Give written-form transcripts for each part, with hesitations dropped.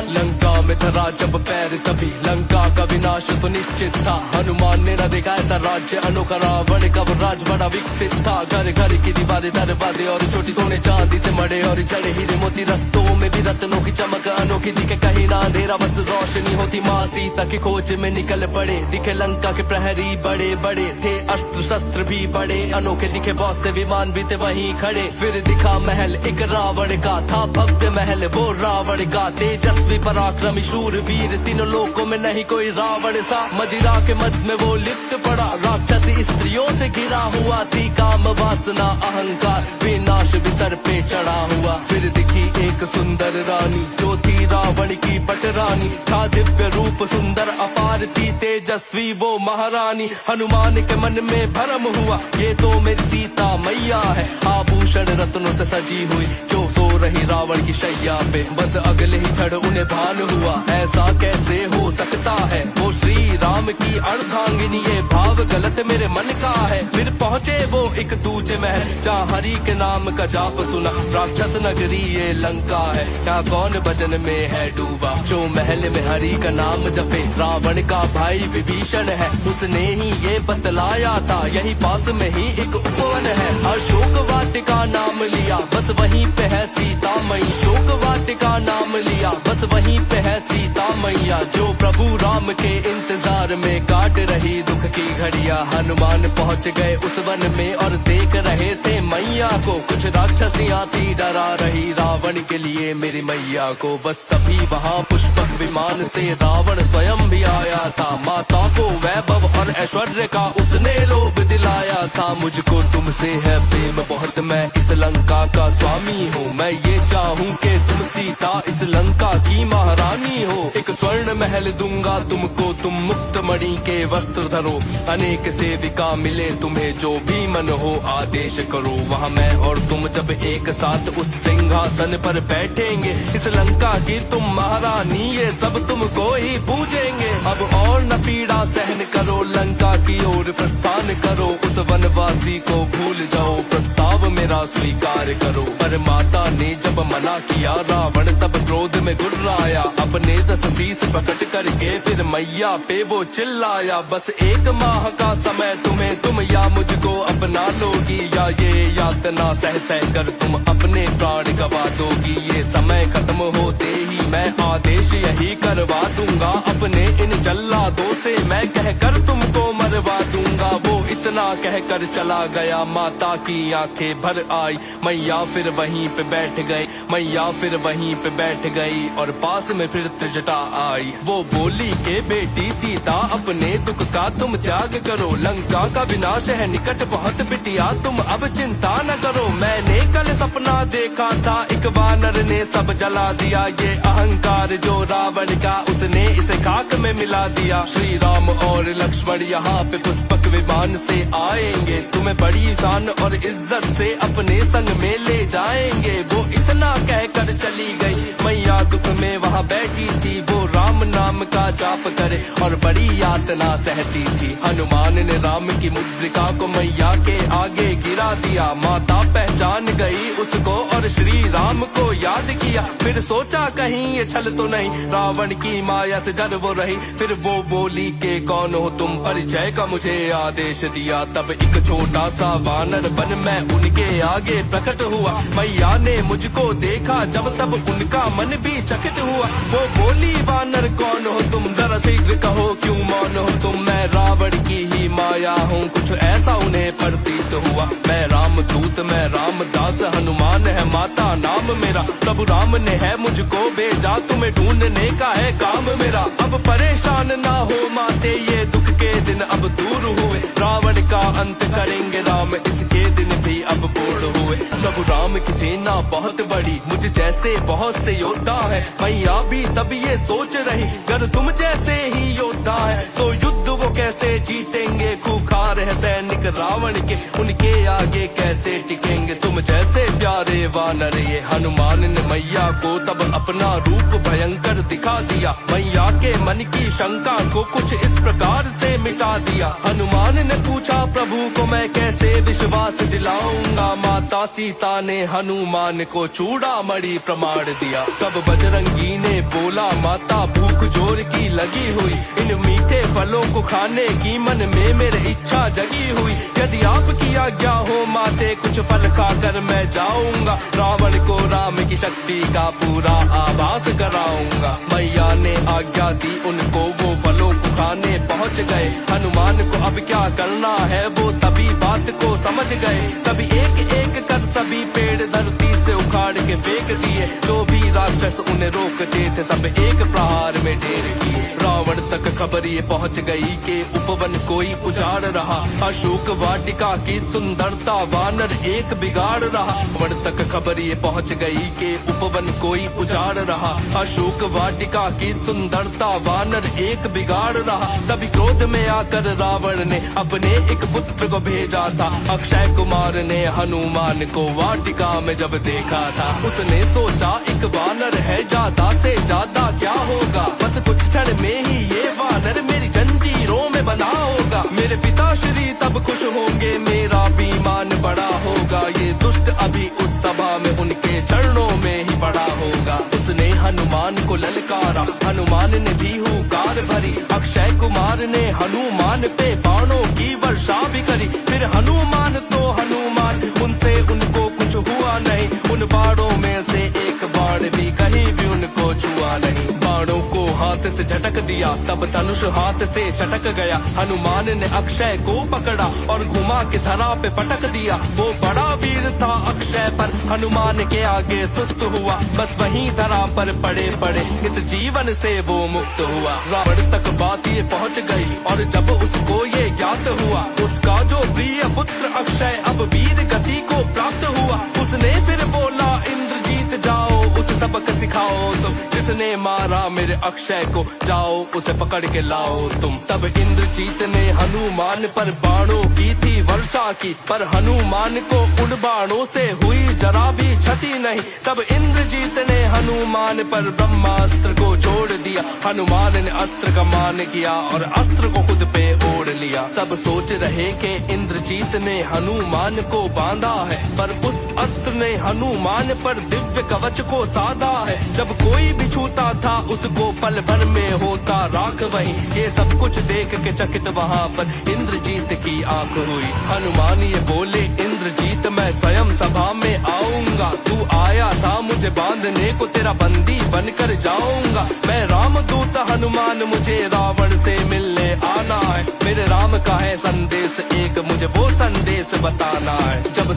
लंका में धरा जब पैर तभी लंका का विनाश तो निश्चित था। हनुमान ने न देखा ऐसा राज्य अनोखा, रावण का वो राज बड़ा विकसित था। घर घर की दीवारें दरवाजे और छोटी सोने चांदी से मड़े और चढ़े हीरे मोती, रस्तों में भी रत्नों की चमक अनोखी दिखे, कहीं ना अंधेरा बस रोशनी होती। माँ सीता की खोज में निकल पड़े, दिखे लंका के प्रहरी बड़े बड़े थे, अस्त्र शस्त्र भी बड़े अनोखे दिखे, बहुत से विमान भी थे वहीं खड़े। फिर दिखा महल एक रावण का था, भव्य महल वो रावण का, तेजस्वी पराक्रमी शूर वीर, तीनों लोकों में नहीं कोई रावण सा। मदिरा के मद में वो लिप्त पड़ा, राक्षसी स्त्रियों से घिरा हुआ, थी काम वासना अहंकार, विनाश भी सर पे चढ़ा हुआ। फिर दिखी एक सुंदर रानी जो थी रावण की पटरानी, था दिव्य रूप सुंदर अपार, थी तेजस्वी वो महारानी। हनुमान के मन में भरम हुआ, ये तो मेरी सीता मैया है, आभूषण रत्नों से सजी हुई, क्यों सो रही रावण की शैया पे। बस अगले ही क्षण उन्हें भान हुआ, ऐसा कैसे हो सकता है, वो श्री राम की अर्धांगिनी, ये भाव गलत मेरे मन का है। फिर पहुँचे वो एक दूजे महल, जहाँ हरि के नाम का जाप सुना, राक्षस नगरी ये लंका है, यहाँ कौन भजन में है डूबा, जो महल में हरि का नाम जपे। रावण का भाई विभीषण है, उसने ही ये बतलाया था, यही पास में ही एक उपवन है, अशोक वाटिका नाम लिया, बस वहीं पे है सीता मैया। शोक वाटिका नाम लिया, बस वहीं पे है सीता मैया, जो प्रभु राम के इंतजार में काट रही दुख की घड़िया। हनुमान पहुँच गए उस वन में और देख रहे थे मैया को, कुछ राक्षसियाँ थी डरा रही रावण के लिए मेरी मैया को। बस तभी वहाँ पुष्पक विमान से रावण स्वयं भी आया था, माता को वैभव और ऐश्वर्य का उसने लोभ दिलाया था। मुझको तुमसे है प्रेम बहुत, मैं इस लंका का स्वामी हूँ, मैं ये चाहूँ कि तुम सीता इस लंका की महारानी हो। एक स्वर्ण महल दूंगा तुमको, तुम मुक्त मणि के वस्त्र धरो, अनेक सेविका मिले तुम्हें, जो भी मन हो आदेश करो। वहाँ मैं और तुम जब एक साथ उस सिंहासन पर बैठेंगे, इस लंका की तुम महारानी, ये सब तुमको ही पूजेंगे। अब और न पीड़ा सहन करो, लंका की ओर प्रस्थान करो, उस वनवासी को भूल जाओ, प्रस्ताव मेरा स्वीकार करो। पर माता ने जब मना किया, रावण तब क्रोध में गुर्राया, अपने 10 शीश प्रकट करके फिर मैया पे वो चिल्लाया। बस 1 माह का समय तुम्हें, तुम या मुझको अपना लोगी, या ये यातना सह सह कर तुम अपने प्राण गवा दोगी। ये समय खत्म होते ही मैं आदेश यही करवा दूंगा, अपने इन जल्लादों से मैं कहकर तुमको मरवा दूंगा। वो इतना कहकर चला गया, माता की आंखें भर आई, मैया फिर वहीं पे बैठ गई, मैया फिर वहीं पे बैठ गई और पास में फिर त्रिजटा आई। वो बोली के बेटी सीता अपने दुख का तुम त्याग करो, लंका का विनाश है निकट बहुत बिटिया, तुम अब चिंता न करो। मैंने कल सपना देखा था, एक वानर ने सब जला दिया, ये अहंकार जो रावण का उसने इसे खाक में मिला दिया। श्री राम और लक्ष्मण यहाँ पे पुष्पक विमान से आएंगे, तुम्हें बड़ी शान और इज्जत से अपने संग में ले जाएंगे। वो इतना कहकर चली गई, मैया दुख में वहाँ बैठी थी, वो राम नाम का जाप करे और बड़ी यातना सहती थी। हनुमान ने राम की मुद्रिका को मैया के आगे गिरा दिया, माता पहचान गई उसको और श्री राम को याद किया। फिर सोचा कहीं ये छल तो नहीं, रावण की माया से डर वो रही, फिर वो बोली के कौन हो तुम, परिचय का मुझे आदेश दिया। तब एक छोटा सा वानर बन मैं उनके आगे प्रकट हुआ, मैया ने मुझको देखा जब तब उनका मन भी चकित हुआ। वो बोली वानर कौन हो तुम, जरा शीघ्र कहो क्यों मौन हो तुम, मैं रावण की ही माया हूँ, कुछ ऐसा उन्हें प्रतीत हुआ। मैं रामदूत मैं रामदास, हनुमान है माता नाम मेरा, प्रभु राम ने है मुझको भेजा, तुम्हें ढूंढने का है काम मेरा। अब परेशान ना हो माते, ये दुख के दिन अब दूर हुए, रावण का अंत करेंगे राम, इसके दिन भी अब पूर्ण हुए। प्रभु राम की सेना बहुत बड़ी, मुझ जैसे बहुत से योद्धा है, मैया भी तब ये सोच रही, अगर तुम जैसे ही योद्धा है तो युद्ध वो कैसे जीतेंगे, खूंखार है सैनिक रावण के, उनके आगे कैसे टिकेंगे। तुम जैसे प्यारे वानर, ये हनुमान ने मैया को तब अपना रूप भयंकर दिखा दिया, मैया के मन की शंका को कुछ इस प्रकार से मिटा दिया। हनुमान ने पूछा प्रभु को मैं कैसे विश्वास दिलाऊंगा, माता सीता ने हनुमान को चूड़ामणि प्रमाण दिया। तब बजरंगी ने बोला माता भूख जोर की लगी हुई, इन मीठे फलों को खाने की मन में मेरे इच्छा जगी हुई। यदि आपकी आज्ञा हो माते कुछ फल खाकर मैं जाऊंगा, रावण को राम की शक्ति का पूरा आभास कराऊंगा। मैया ने आज्ञा दी उनको, वो फलों को खाने पहुंच गए। हनुमान को अब क्या करना है वो तभी बात को समझ गए। तभी एक एक कर सभी पेड़ धरती से उखाड़ के फेंक दिए, जो भी राक्षस उन्हें रोकते थे सब एक प्रहार में ढेर किए। रावण तक खबर ये पहुंच गई कि उपवन कोई उजाड़ रहा, अशोक वाटिका की सुंदरता वानर एक बिगाड़ रहा। रावण तक खबर ये पहुंच गई कि उपवन कोई उजाड़ रहा, अशोक वाटिका की सुंदरता वानर एक बिगाड़ रहा। तभी क्रोध में आकर रावण ने अपने एक पुत्र को भेजा था। अक्षय कुमार ने हनुमान को वाटिका में जब देखा था, उसने सोचा एक वानर है, ज्यादा से ज्यादा क्या होगा, बस कुछ क्षण में ही ये वानर मेरी जंजीरों में बंधा होगा। मेरे पिताश्री तब खुश होंगे, मेरा भी मान बड़ा होगा। ये दुष्ट अभी उस सभा में उनके चरणों में ही पड़ा होगा। उसने हनुमान को ललकारा, हनुमान ने भी हुंकार भरी। अक्षय कुमार ने हनुमान पे बाणों की वर्षा भी करी। फिर हनुमान तो हनुमान, उनसे उनको कुछ हुआ नहीं। उन बाणों में से एक बाण भी कहीं भी उनको छुआ नहीं। बाणों को हाथ से झटक दिया, तब धनुष हाथ से चटक गया। हनुमान ने अक्षय को पकड़ा और घुमा के धरा पे पटक दिया। वो बड़ा वीर था अक्षय पर हनुमान के आगे सुस्त हुआ, बस वहीं धरा पर पड़े पड़े इस जीवन से वो मुक्त हुआ। रावण तक बात ये पहुंच गई और जब उसको ये ज्ञात हुआ, उसका जो प्रिय पुत्र अक्षय अब वीर गति को प्राप्त हुआ। उसने फिर बोला इंद्रजीत जाओ उसे सबक सिखाओ तुम, जिसने मारा मेरे अक्षय को जाओ उसे पकड़ के लाओ तुम। तब इंद्रजीत ने हनुमान पर बाणों की थी वर्षा की, पर हनुमान को उन बाणों से हुई जरा भी क्षति नहीं। तब इंद्रजीत ने हनुमान पर ब्रह्मास्त्र को छोड़ दिया। हनुमान ने अस्त्र का मान किया और अस्त्र को खुद पे ओढ़ लिया। सब सोच रहे कि इंद्रजीत ने हनुमान को बांधा है, पर उस अस्त्र ने हनुमान पर दिव्य कवच को साधा है। जब कोई भी छूता था उसको पल भर में होता राख वहीं। ये सब कुछ देख के चकित वहाँ पर इंद्रजीत की आंख हुई। हनुमान ये बोले इंद्रजीत मैं स्वयं सभा में आऊंगा, तू आया था मुझे बांधने को, तेरा बंदी बनकर जाऊंगा। मैं रामदूत हनुमान, मुझे रावण से मिलने आना है। मेरे राम का है संदेश एक, मुझे वो संदेश बताना है। जब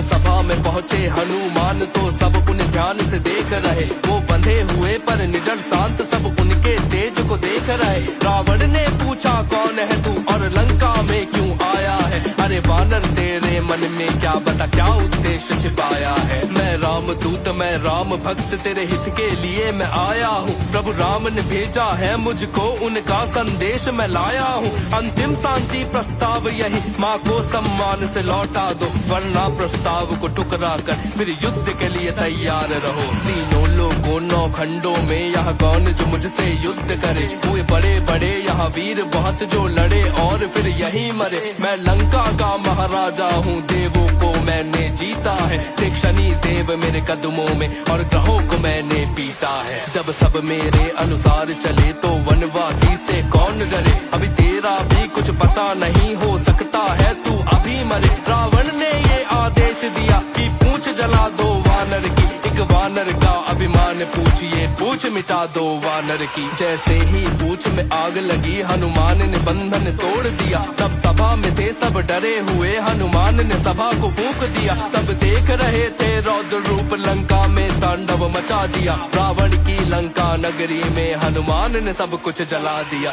सभा में पहुँचे हनुमान तो सब उन्हें ध्यान से देख रहे। वो बंधे हुए पर निडर शांत सब उनके तेज को देख रहे। रावण ने पूछा कौन है तू और लंका में क्यों आया है? अरे वानर तेरे मन में क्या बता क्या उद्देश्य छिपाया है? मैं रामदूत मैं राम भक्त, तेरे हित के लिए मैं आया हूँ। प्रभु राम ने भेजा है मुझको, उनका संदेश मैं लाया हूँ। अंतिम शांति प्रस्ताव यही, माँ को सम्मान से लौटा दो, वरना प्रस्ताव को ठुकरा कर फिर युद्ध के लिए तैयार रहो। तीनों लोगों नौ खंडों में यहाँ कौन जो मुझसे युद्ध करे? हुए बड़े बड़े यहाँ वीर बहुत जो लड़े और फिर यही मरे। मैं लंका का महाराजा हूँ, देवों को मैंने जीता है। देख शनि देव मेरे कदमों में और ग्रहों को मैंने पीटा है। जब सब मेरे अनुसार चले तो वनवासी से कौन डरे? अभी तेरा भी कुछ पता नहीं, हो सकता है तू अभी मरे। रावण ने ये आदेश दिया कि पूंछ जला दो वानर की। एक वानर का अभिमान पूछिए, पूंछ मिटा दो वानर की। जैसे ही पूंछ में आग लगी हनुमान ने बंधन तोड़ दिया। तब सभा में थे सब डरे हुए, हनुमान ने सभा को फूंक दिया। सब देख रहे थे रौद्र रूप, लंका में तांडव मचा दिया। रावण की लंका नगरी में हनुमान ने सब कुछ जला दिया।